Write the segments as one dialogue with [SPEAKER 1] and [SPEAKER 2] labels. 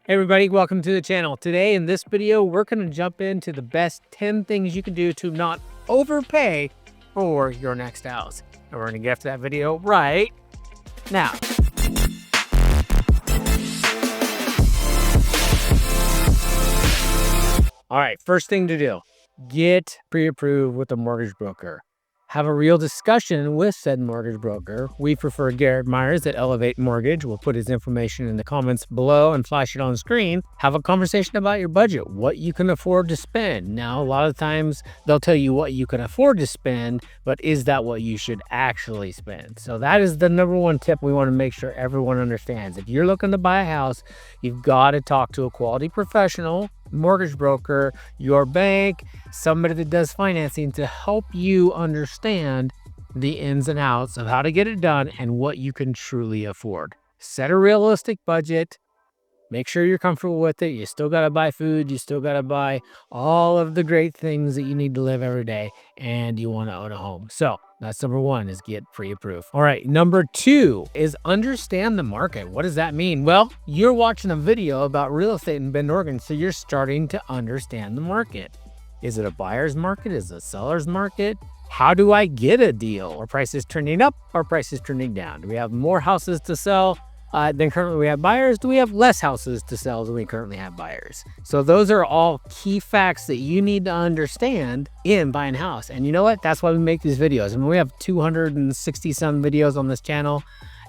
[SPEAKER 1] Hey everybody, welcome to the channel. Today in this video, we're going to jump into the best 10 things you can do to not overpay for your next house. And we're going to get to that video right now. All right, first thing to do, get pre-approved with a mortgage broker. Have a real discussion with said mortgage broker. We prefer Garrett Myers at Elevate Mortgage. We'll put his information in the comments below and flash it on screen. Have a conversation about your budget, what you can afford to spend. Now, a lot of times they'll tell you what you can afford to spend, but is that what you should actually spend? So that is the number one tip we want to make sure everyone understands. If you're looking to buy a house, you've got to talk to a quality professional, mortgage broker, your bank, somebody that does financing to help you understand the ins and outs of how to get it done and what you can truly afford. Set a realistic budget. Make sure you're comfortable with it. You still got to buy food. You still got to buy all of the great things that you need to live every day, and you want to own a home. So that's number one, is get pre-approved. All right, number two is understand the market. What does that mean? Well, you're watching a video about real estate in Bend, Oregon, so you're starting to understand the market. Is it a buyer's market? Is it a seller's market? How do I get a deal? Are prices trending up? Are prices trending down? Do we have more houses to sell than currently we have buyers? Do we have less houses to sell than we currently have buyers? So those are all key facts that you need to understand in buying a house. And you know what? That's why we make these videos. I mean, we have 260 some videos on this channel,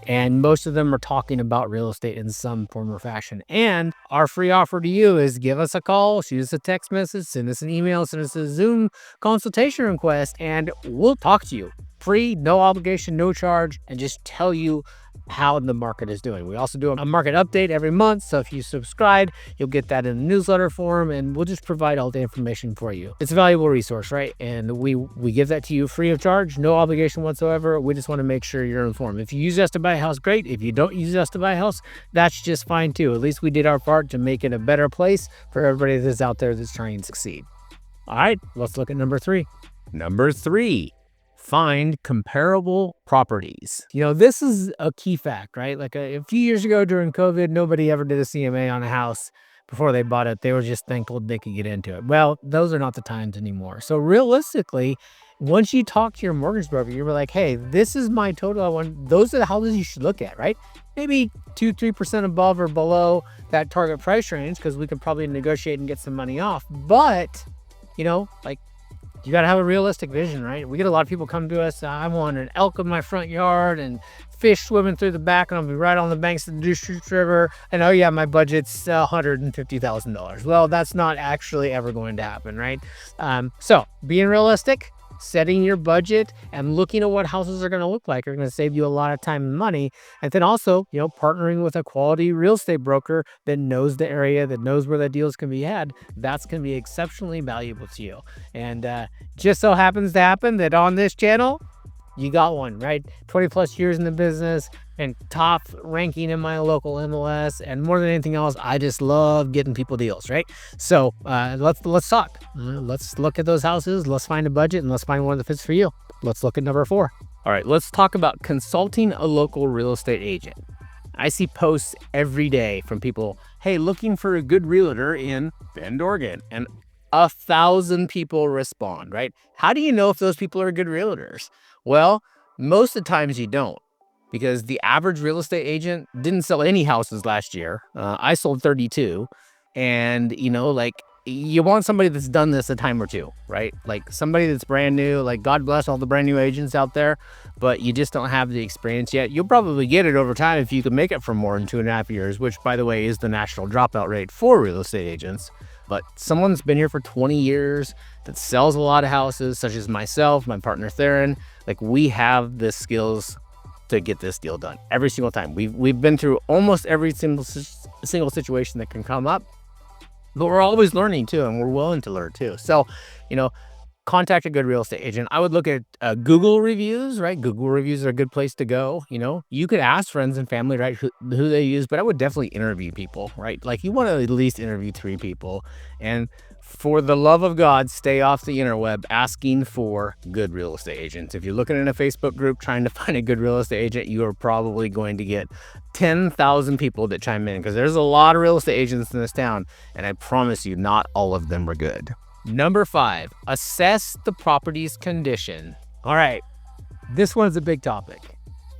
[SPEAKER 1] and most of them are talking about real estate in some form or fashion. And our free offer to you is give us a call, shoot us a text message, send us an email, send us a Zoom consultation request, and we'll talk to you. Free, no obligation, no charge, and just tell you how the market is doing. We also do a market update every month, so if you subscribe, you'll get that in a newsletter form, and we'll just provide all the information for you. It's a valuable resource, right? And we give that to you free of charge, no obligation whatsoever. We just want to make sure you're informed. If you use us to buy a house, great. If you don't use us to buy a house, that's just fine too. At least we did our part to make it a better place for everybody that's out there that's trying to succeed. All right, let's look at number three. Number three, find comparable properties. You know, this is a key fact, right? Like a few years ago during COVID, nobody ever did a CMA on a house before they bought it. They were just thankful they could get into it. Well, those are not the times anymore. So realistically, once you talk to your mortgage broker, you're like, hey, this is my total I want. Those are the houses you should look at, right? Maybe 2-3% above or below that target price range, because we could probably negotiate and get some money off. But, you know, like, you got to have a realistic vision, right? We get a lot of people come to us, I want an elk in my front yard and fish swimming through the back, and I'll be right on the banks of the Deschutes River. And oh yeah, my budget's $150,000. Well, that's not actually ever going to happen, right? So being realistic, setting your budget and looking at what houses are going to look like are going to save you a lot of time and money. And then also, you know, partnering with a quality real estate broker that knows the area, that knows where the deals can be had, that's going to be exceptionally valuable to you. And just so happens to happen that on this channel, you got one, right? 20 plus years in the business and top ranking in my local MLS. And more than anything else, I just love getting people deals, right? So let's talk. Let's look at those houses. Let's find a budget and let's find one that fits for you. Let's look at number four. All right, let's talk about consulting a local real estate agent. I see posts every day from people, hey, looking for a good realtor in Bend, Oregon. And 1,000 people respond, right? How do you know if those people are good realtors? Well, most of the times you don't, because the average real estate agent didn't sell any houses last year. I sold 32. And, you know, like, you want somebody that's done this a time or two, right? Like somebody that's brand new. Like, God bless all the brand new agents out there, but you just don't have the experience yet. You'll probably get it over time if you can make it for more than 2.5 years, which, by the way, is the national dropout rate for real estate agents. But someone that's been here for 20 years, that sells a lot of houses, such as myself, my partner Theron, like, we have the skills to get this deal done every single time. We've been through almost every single situation that can come up, but we're always learning too, and we're willing to learn too. So, you know, contact a good real estate agent. I would look at Google reviews, right? Google reviews are a good place to go. You could ask friends and family, right, who they use, but I would definitely interview people, right? Like you want to at least interview 3 people. And for the love of God, stay off the interweb asking for good real estate agents. If you're looking in a Facebook group trying to find a good real estate agent, you are probably going to get 10,000 people that chime in, because there's a lot of real estate agents in this town, and I promise you, not all of them are good. Number 5, assess the property's condition. All right, this one's a big topic.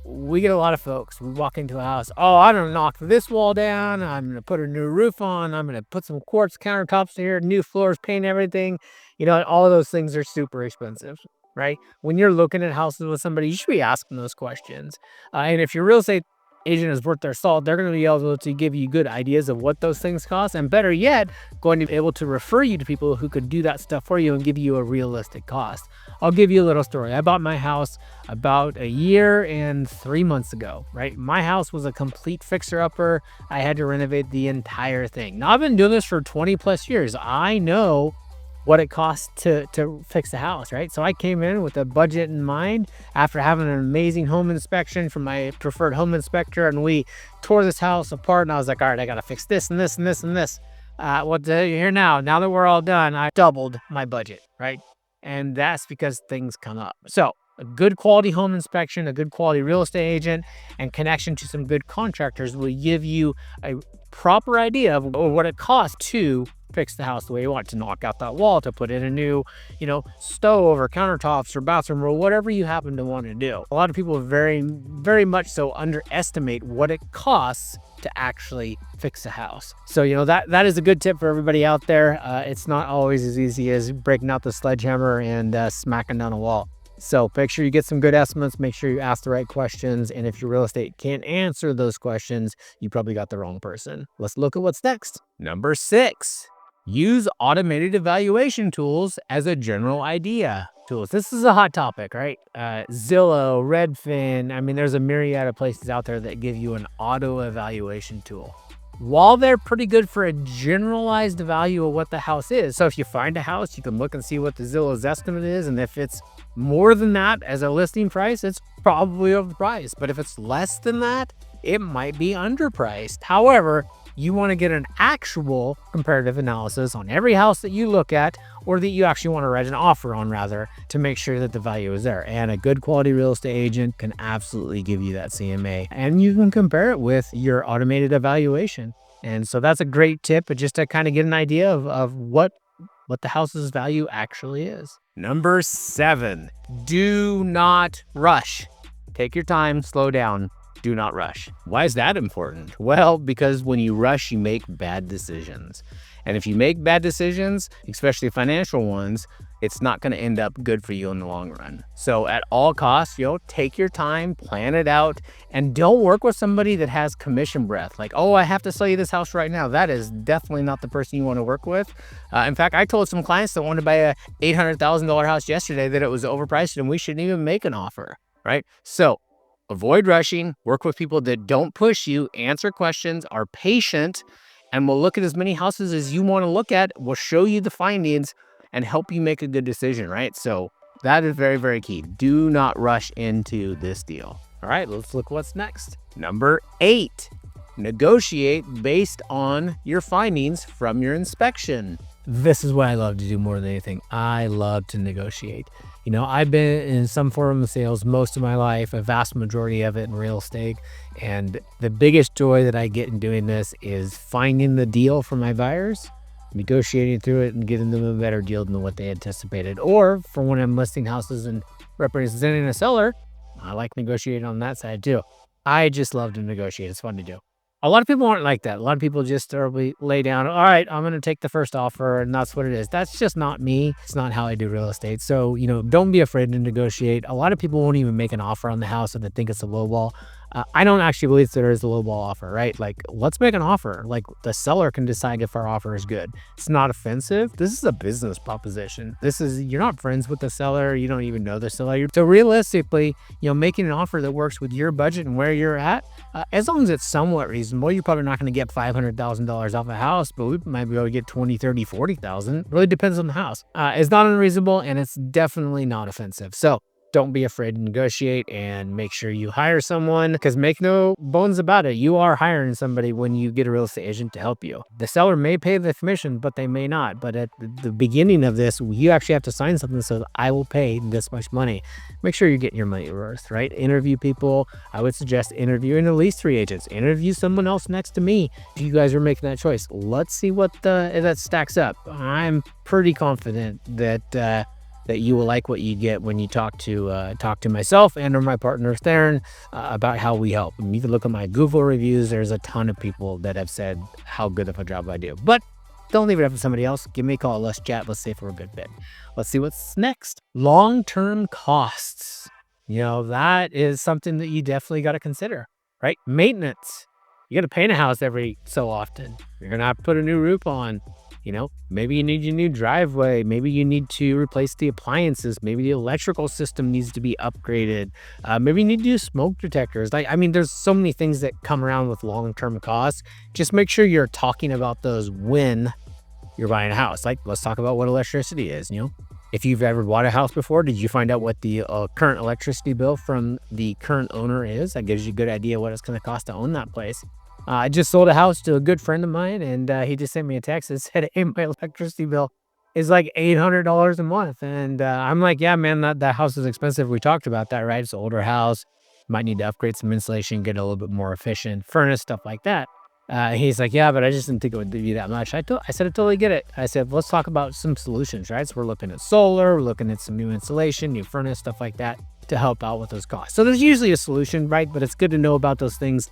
[SPEAKER 1] We get a lot of folks, we walk into a house, oh, I'm going to knock this wall down, I'm going to put a new roof on, I'm going to put some quartz countertops here, new floors, paint everything. All of those things are super expensive, right? When you're looking at houses with somebody, you should be asking those questions. And if your real estate agent is worth their salt, they're going to be able to give you good ideas of what those things cost, and better yet, going to be able to refer you to people who could do that stuff for you and give you a realistic cost. I'll give you a little story. I bought my house about a year and 3 months ago, right? My house was a complete fixer-upper. I had to renovate the entire thing. Now, I've been doing this for 20 plus years. I know what it costs to fix the house, right? So I came in with a budget in mind after having an amazing home inspection from my preferred home inspector, and we tore this house apart, and I was like, all right, I got to fix this and this and this and this. What the here now that we're all done, I doubled my budget, right? And that's because things come up. So a good quality home inspection, a good quality real estate agent, and connection to some good contractors will give you a proper idea of what it costs to fix the house the way you want, to knock out that wall, to put in a new, stove or countertops or bathroom or whatever you happen to want to do. A lot of people very, very much so underestimate what it costs to actually fix a house. So, that is a good tip for everybody out there. It's not always as easy as breaking out the sledgehammer and smacking down a wall. So make sure you get some good estimates, make sure you ask the right questions, and if your real estate can't answer those questions, you probably got the wrong person. Let's look at what's next. Number 6, use automated evaluation tools as a general idea. Tools. This is a hot topic, right? Zillow, Redfin. There's a myriad of places out there that give you an auto evaluation tool. While they're pretty good for a generalized value of what the house is. So if you find a house, you can look and see what the Zillow's estimate is. And if it's more than that as a listing price, it's probably overpriced. But if it's less than that, it might be underpriced. However, you want to get an actual comparative analysis on every house that you look at, or that you actually want to write an offer on, rather, to make sure that the value is there. And a good quality real estate agent can absolutely give you that CMA, and you can compare it with your automated evaluation. And so that's a great tip, but just to kind of get an idea of what the house's value actually is. Number 7, do not rush. Take your time, slow down. Do not rush. Why is that important? Well, because when you rush, you make bad decisions. And if you make bad decisions, especially financial ones, it's not going to end up good for you in the long run. So at all costs, take your time, plan it out, and don't work with somebody that has commission breath. Like, oh, I have to sell you this house right now. That is definitely not the person you want to work with. In fact, I told some clients that wanted to buy a $800,000 house yesterday that it was overpriced and we shouldn't even make an offer, right? So avoid rushing, work with people that don't push you, answer questions, are patient, and will look at as many houses as you want to look at, will show you the findings, and help you make a good decision, right? So that is very, very key. Do not rush into this deal. All right, let's look what's next. Number 8, negotiate based on your findings from your inspection. This is what I love to do more than anything. I love to negotiate. I've been in some form of sales most of my life, a vast majority of it in real estate. And the biggest joy that I get in doing this is finding the deal for my buyers, negotiating through it and getting them a better deal than what they anticipated. Or for when I'm listing houses and representing a seller, I like negotiating on that side too. I just love to negotiate. It's fun to do. A lot of people aren't like that. A lot of people just lay down, all right, I'm going to take the first offer, and that's what it is. That's just not me. It's not how I do real estate. So, don't be afraid to negotiate. A lot of people won't even make an offer on the house if they think it's a low ball. I don't actually believe there is a lowball offer, right? Like, let's make an offer. Like, the seller can decide if our offer is good. It's not offensive. This is a business proposition. You're not friends with the seller. You don't even know the seller. So realistically, making an offer that works with your budget and where you're at, as long as it's somewhat reasonable, you're probably not going to get $500,000 off a house, but we might be able to get 20, 30, 40,000. Really depends on the house. It's not unreasonable, and it's definitely not offensive. So don't be afraid to negotiate, and make sure you hire someone, because make no bones about it, you are hiring somebody when you get a real estate agent to help you. The seller may pay the commission, but they may not. But at the beginning of this, you actually have to sign something that says, I will pay this much money. Make sure you're getting your money worth, right? Interview people. I would suggest interviewing at least 3 agents. Interview someone else next to me if you guys are making that choice. Let's see what that stacks up. I'm pretty confident that you will like what you get when you talk to myself and or my partner Theron about how we help. And you can look at my Google reviews. There's a ton of people that have said how good of a job I do. But don't leave it up to somebody else. Give me a call. Let's chat. Let's see if we're a good fit. Let's see what's next. Long-term costs. That is something that you definitely got to consider, right? Maintenance. You got to paint a house every so often. You're going to have to put a new roof on. Maybe you need your new driveway. Maybe you need to replace the appliances. Maybe the electrical system needs to be upgraded. Maybe you need to do smoke detectors. There's so many things that come around with long-term costs. Just make sure you're talking about those when you're buying a house. Let's talk about what electricity is. If you've ever bought a house before, did you find out what the current electricity bill from the current owner is? That gives you a good idea what it's going to cost to own that place. I just sold a house to a good friend of mine, and he just sent me a text that said, hey, my electricity bill is like $800 a month. And I'm like, yeah, man, that house is expensive. We talked about that, right? It's an older house. Might need to upgrade some insulation, get a little bit more efficient furnace, stuff like that. He's like, yeah, but I just didn't think it would be that much. I said, I totally get it. I said, let's talk about some solutions, right? So we're looking at solar, we're looking at some new insulation, new furnace, stuff like that to help out with those costs. So there's usually a solution, right? But it's good to know about those things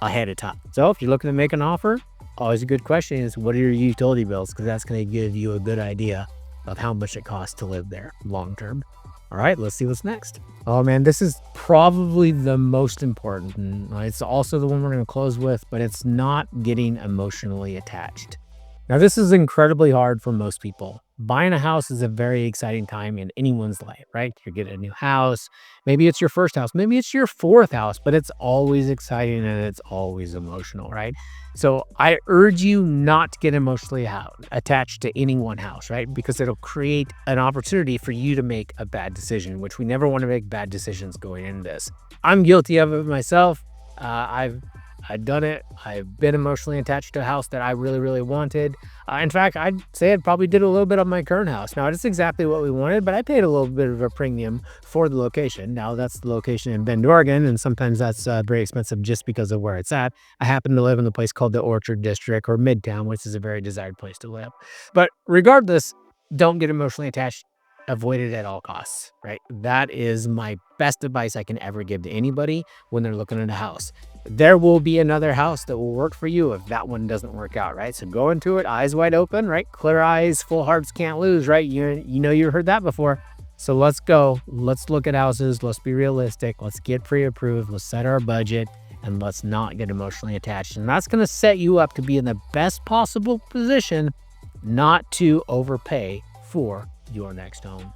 [SPEAKER 1] ahead of time. So if you're looking to make an offer, always a good question is, what are your utility bills? Because that's going to give you a good idea of how much it costs to live there long term. All right, let's see what's next. Oh man, this is probably the most important. And it's also the one we're going to close with, but it's not getting emotionally attached. Now, this is incredibly hard for most people. Buying a house is a very exciting time in anyone's life, right? You're getting a new house. Maybe it's your first house. Maybe it's your fourth house, but it's always exciting and it's always emotional, right? So I urge you not to get emotionally attached to any one house, right? Because it'll create an opportunity for you to make a bad decision, which we never want to make bad decisions going into this. I'm guilty of it myself. I've done it. I've been emotionally attached to a house that I really, really wanted. In fact, I'd say I probably did a little bit on my current house. Now, it's exactly what we wanted, but I paid a little bit of a premium for the location. Now, that's the location in Bend, Oregon, and sometimes that's very expensive just because of where it's at. I happen to live in a place called the Orchard District or Midtown, which is a very desired place to live. But regardless, don't get emotionally attached. Avoid it at all costs, right? That is my best advice I can ever give to anybody when they're looking at a house. There will be another house that will work for you if that one doesn't work out, right? So go into it, eyes wide open, right? Clear eyes, full hearts can't lose, right? You heard that before. So let's go. Let's look at houses. Let's be realistic. Let's get pre-approved. Let's set our budget, and let's not get emotionally attached. And that's going to set you up to be in the best possible position not to overpay for your next home.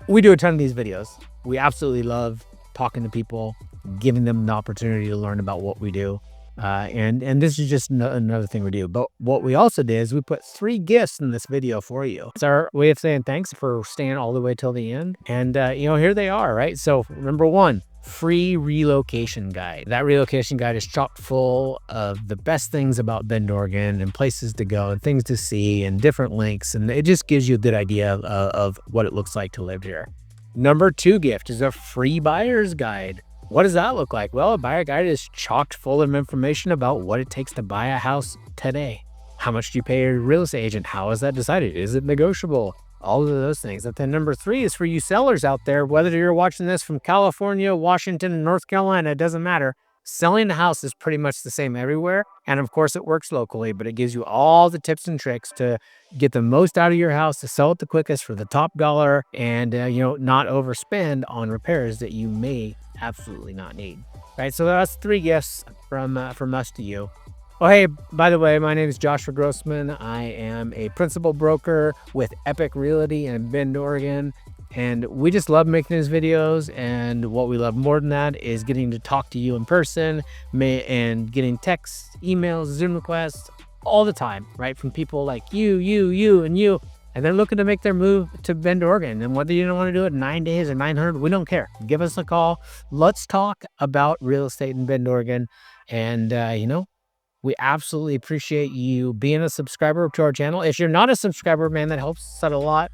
[SPEAKER 1] We do a ton of these videos. We absolutely love talking to people, giving them the opportunity to learn about what we do. And this is just another thing we do. But what we also did is we put 3 gifts in this video for you. It's our way of saying thanks for staying all the way till the end. And, here they are, right? So number 1, free relocation guide. That relocation guide is chock full of the best things about Bend, Oregon, and places to go and things to see and different links. And it just gives you a good idea of what it looks like to live here. Number 2 gift is a free buyer's guide. What does that look like? Well, a buyer guide is chocked full of information about what it takes to buy a house today. How much do you pay your real estate agent? How is that decided? Is it negotiable? All of those things. And then number 3 is for you sellers out there, whether you're watching this from California, Washington, and North Carolina, it doesn't matter. Selling a house is pretty much the same everywhere. And of course it works locally, but it gives you all the tips and tricks to get the most out of your house, to sell it the quickest for the top dollar, and not overspend on repairs that you may absolutely not need. right? So that's 3 gifts from us to you. Oh, hey, by the way, my name is Joshua Grossman. I am a principal broker with Epic Realty in Bend, Oregon. And we just love making these videos. And what we love more than that is getting to talk to you in person and getting texts, emails, Zoom requests all the time, right? From people like you, and you. And they're looking to make their move to Bend, Oregon. And whether you don't want to do it in 9 days or 900, we don't care. Give us a call. Let's talk about real estate in Bend, Oregon. And, we absolutely appreciate you being a subscriber to our channel. If you're not a subscriber, man, that helps us out a lot.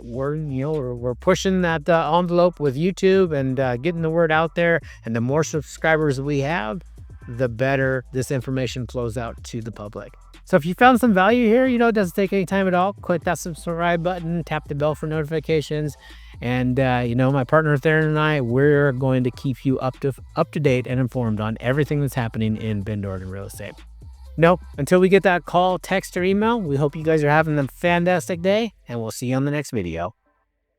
[SPEAKER 1] We're pushing that envelope with YouTube and getting the word out there. And the more subscribers we have, the better this information flows out to the public. So if you found some value here, it doesn't take any time at all. Click that subscribe button, tap the bell for notifications. And, my partner Theron and I, we're going to keep you up to date and informed on everything that's happening in Bend, Oregon real estate. Until we get that call, text, or email, we hope you guys are having a fantastic day, and we'll see you on the next video.